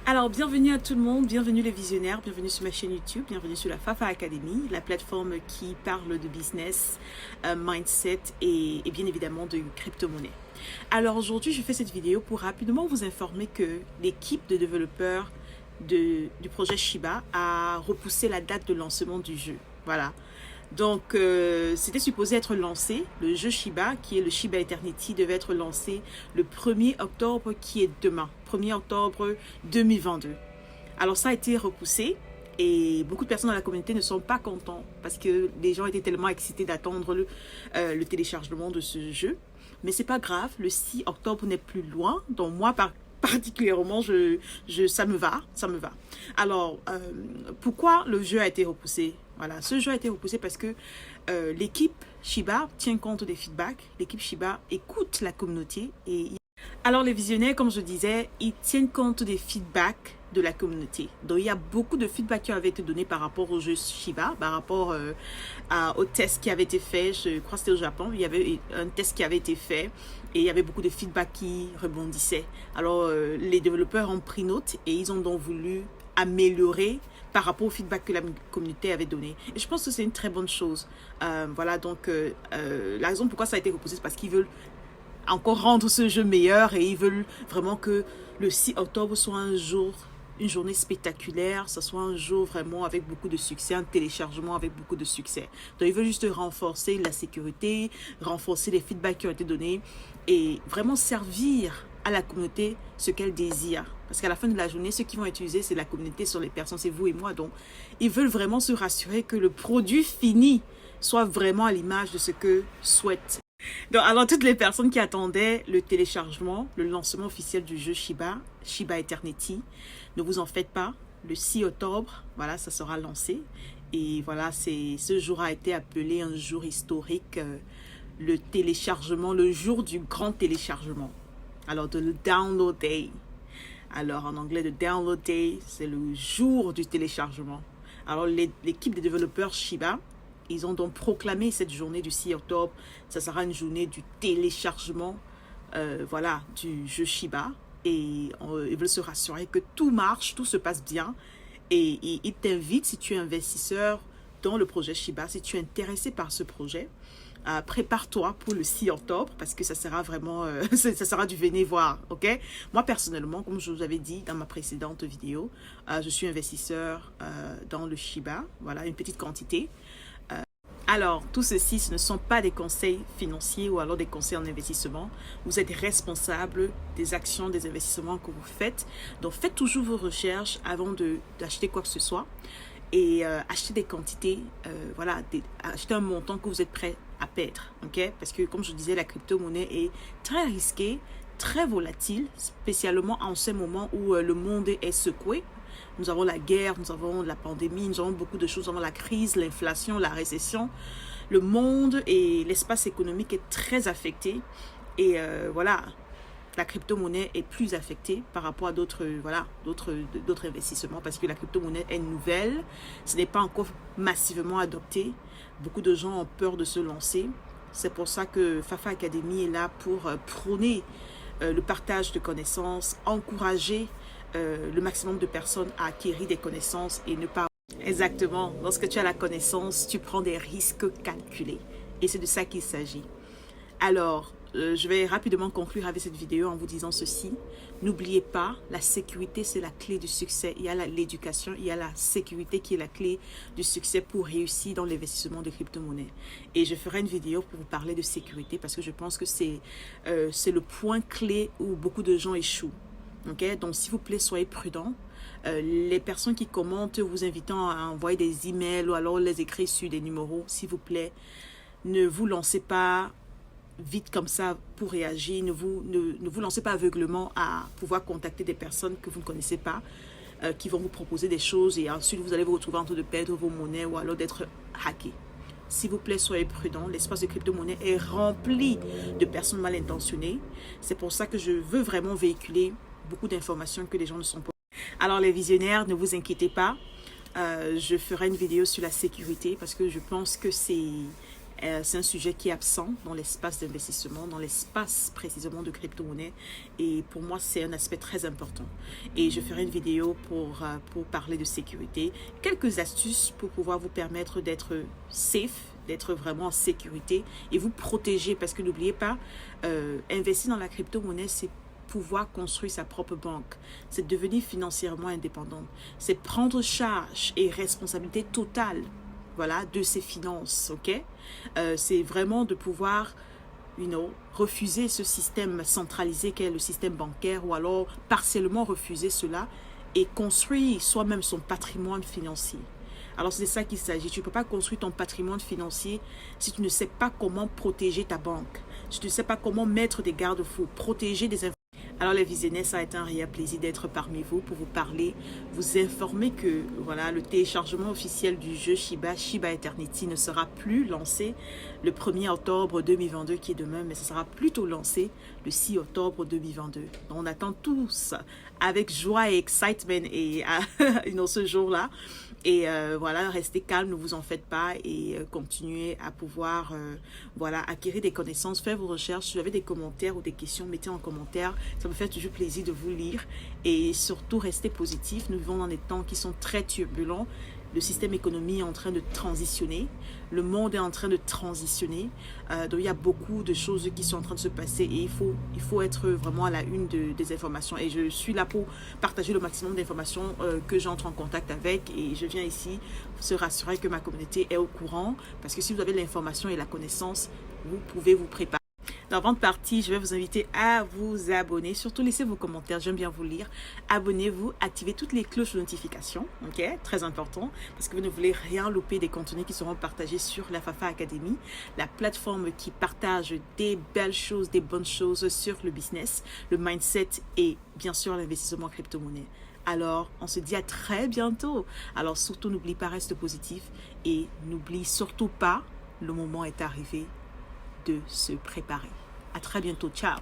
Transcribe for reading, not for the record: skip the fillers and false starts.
Alors, bienvenue à tout le monde, bienvenue les visionnaires, bienvenue sur ma chaîne YouTube, bienvenue sur la Fafa Academy, la plateforme qui parle de business, mindset et bien évidemment de crypto-monnaie. Alors aujourd'hui, je fais cette vidéo pour rapidement vous informer que l'équipe de développeurs du projet Shiba a repoussé la date de lancement du jeu. Voilà. Donc, c'était supposé être lancé, le jeu Shiba, qui est le Shiba Eternity, devait être lancé le 1er octobre, qui est demain, 1er octobre 2022. Alors, ça a été repoussé et beaucoup de personnes dans la communauté ne sont pas contents parce que les gens étaient tellement excités d'attendre le téléchargement de ce jeu. Mais c'est pas grave, le 6 octobre n'est plus loin, donc moi, particulièrement, ça me va. Alors, pourquoi le jeu a été repoussé? Voilà, ce jeu a été repoussé parce que l'équipe Shiba tient compte des feedbacks. L'équipe Shiba écoute la communauté. Alors, les visionnaires, comme je disais, ils tiennent compte des feedbacks de la communauté. Donc, il y a beaucoup de feedbacks qui avaient été donnés par rapport au jeu Shiba, par rapport au test qui avait été fait. Je crois que c'était au Japon. Il y avait un test qui avait été fait et il y avait beaucoup de feedbacks qui rebondissaient. Alors, les développeurs ont pris note et ils ont donc voulu améliorer par rapport au feedback que la communauté avait donné. Et je pense que c'est une très bonne chose. Voilà, donc la raison pourquoi ça a été repoussé, c'est parce qu'ils veulent encore rendre ce jeu meilleur et ils veulent vraiment que le 6 octobre soit une journée spectaculaire, ce soit un jour vraiment avec beaucoup de succès, un téléchargement avec beaucoup de succès. Donc ils veulent juste renforcer la sécurité, renforcer les feedbacks qui ont été donnés et vraiment servir à la communauté ce qu'elle désire. Parce qu'à la fin de la journée, ceux qui vont utiliser, c'est la communauté, ce sont les personnes, c'est vous et moi. Donc, ils veulent vraiment se rassurer que le produit fini soit vraiment à l'image de ce que souhaitent. Donc, alors, toutes les personnes qui attendaient le téléchargement, le lancement officiel du jeu Shiba Eternity, ne vous en faites pas. Le 6 octobre, voilà, ça sera lancé. Et voilà, ce jour a été appelé un jour historique, le téléchargement, le jour du grand téléchargement. Alors, le Download Day. Alors, en anglais, le Download Day, c'est le jour du téléchargement. Alors, l'équipe des développeurs Shiba, ils ont donc proclamé cette journée du 6 octobre. Ça sera une journée du téléchargement, voilà, du jeu Shiba. Et ils veulent se rassurer que tout marche, tout se passe bien. Et ils t'invitent, si tu es investisseur dans le projet Shiba, si tu es intéressé par ce projet, prépare-toi pour le 6 octobre parce que ça sera vraiment, ça sera du venez voir, ok? Moi, personnellement, comme je vous avais dit dans ma précédente vidéo, je suis investisseur dans le Shiba, voilà, une petite quantité. Alors, tout ceci, ce ne sont pas des conseils financiers ou alors des conseils en investissement. Vous êtes responsable des actions, des investissements que vous faites. Donc, faites toujours vos recherches avant d'acheter quoi que ce soit. Et acheter des quantités, voilà, acheter un montant que vous êtes prêt à perdre, ok? Parce que comme je disais, la crypto-monnaie est très risquée, très volatile, spécialement en ce moment où le monde est secoué. Nous avons la guerre, nous avons la pandémie, nous avons beaucoup de choses, nous avons la crise, l'inflation, la récession. Le monde et l'espace économique est très affecté et voilà. La crypto-monnaie est plus affectée par rapport à d'autres investissements parce que la crypto-monnaie est nouvelle, ce n'est pas encore massivement adopté. Beaucoup de gens ont peur de se lancer. C'est pour ça que Fafa Academy est là pour prôner le partage de connaissances, encourager le maximum de personnes à acquérir des connaissances et ne pas... Exactement, lorsque tu as la connaissance, tu prends des risques calculés. Et c'est de ça qu'il s'agit. Alors, je vais rapidement conclure avec cette vidéo en vous disant ceci. N'oubliez pas, la sécurité, c'est la clé du succès. Il y a l'éducation, il y a la sécurité qui est la clé du succès pour réussir dans l'investissement de crypto-monnaies. Et je ferai une vidéo pour vous parler de sécurité parce que je pense que c'est le point clé où beaucoup de gens échouent. Okay? Donc, s'il vous plaît, soyez prudents. Les personnes qui commentent vous invitant à envoyer des emails ou alors les écrire sur des numéros, s'il vous plaît, ne vous lancez pas vite comme ça pour réagir, ne vous lancez pas aveuglement à pouvoir contacter des personnes que vous ne connaissez pas, qui vont vous proposer des choses et ensuite vous allez vous retrouver en train de perdre vos monnaies ou alors d'être hacké. S'il vous plaît, soyez prudents. L'espace de crypto-monnaie est rempli de personnes mal intentionnées. C'est pour ça que je veux vraiment véhiculer beaucoup d'informations que les gens ne sont pas. Alors les visionnaires, ne vous inquiétez pas. Je ferai une vidéo sur la sécurité parce que je pense que c'est C'est un sujet qui est absent dans l'espace d'investissement, dans l'espace précisément de crypto-monnaie. Et pour moi, c'est un aspect très important. Et je ferai une vidéo pour parler de sécurité. Quelques astuces pour pouvoir vous permettre d'être safe, d'être vraiment en sécurité et vous protéger. Parce que n'oubliez pas, investir dans la crypto-monnaie, c'est pouvoir construire sa propre banque, c'est devenir financièrement indépendant, c'est prendre charge et responsabilité totale, voilà, de ses finances, ok? C'est vraiment de pouvoir, refuser ce système centralisé qu'est le système bancaire ou alors partiellement refuser cela et construire soi-même son patrimoine financier. Alors c'est de ça qu'il s'agit. Tu ne peux pas construire ton patrimoine financier si tu ne sais pas comment protéger ta banque, si tu ne sais pas comment mettre des garde-fous, protéger des informations. Alors les visionnaires, ça a été un réel plaisir d'être parmi vous pour vous parler, vous informer que voilà, le téléchargement officiel du jeu Shiba Eternity ne sera plus lancé le 1er octobre 2022 qui est demain, mais ce sera plutôt lancé le 6 octobre 2022. Donc on attend tous avec joie et excitement et ce jour-là. Et voilà, restez calme, ne vous en faites pas et continuez à pouvoir acquérir des connaissances, faire vos recherches. Si vous avez des commentaires ou des questions, mettez en commentaire. Ça me fait toujours plaisir de vous lire et surtout restez positif. Nous vivons dans des temps qui sont très turbulents. Le système économique est en train de transitionner. Le monde est en train de transitionner. Donc, il y a beaucoup de choses qui sont en train de se passer et il faut être vraiment à la une des informations. Et je suis là pour partager le maximum d'informations que j'entre en contact avec. Et je viens ici se rassurer que ma communauté est au courant. Parce que si vous avez l'information et la connaissance, vous pouvez vous préparer. Avant de partir, je vais vous inviter à vous abonner. Surtout, laissez vos commentaires, j'aime bien vous lire. Abonnez-vous, activez toutes les cloches de notification, ok? Très important, parce que vous ne voulez rien louper des contenus qui seront partagés sur la Fafa Academy, la plateforme qui partage des belles choses, des bonnes choses sur le business, le mindset et bien sûr l'investissement en crypto-monnaie. Alors, on se dit à très bientôt. Alors, surtout, n'oublie pas, reste positif et n'oublie surtout pas, le moment est arrivé de se préparer. À très bientôt. Ciao.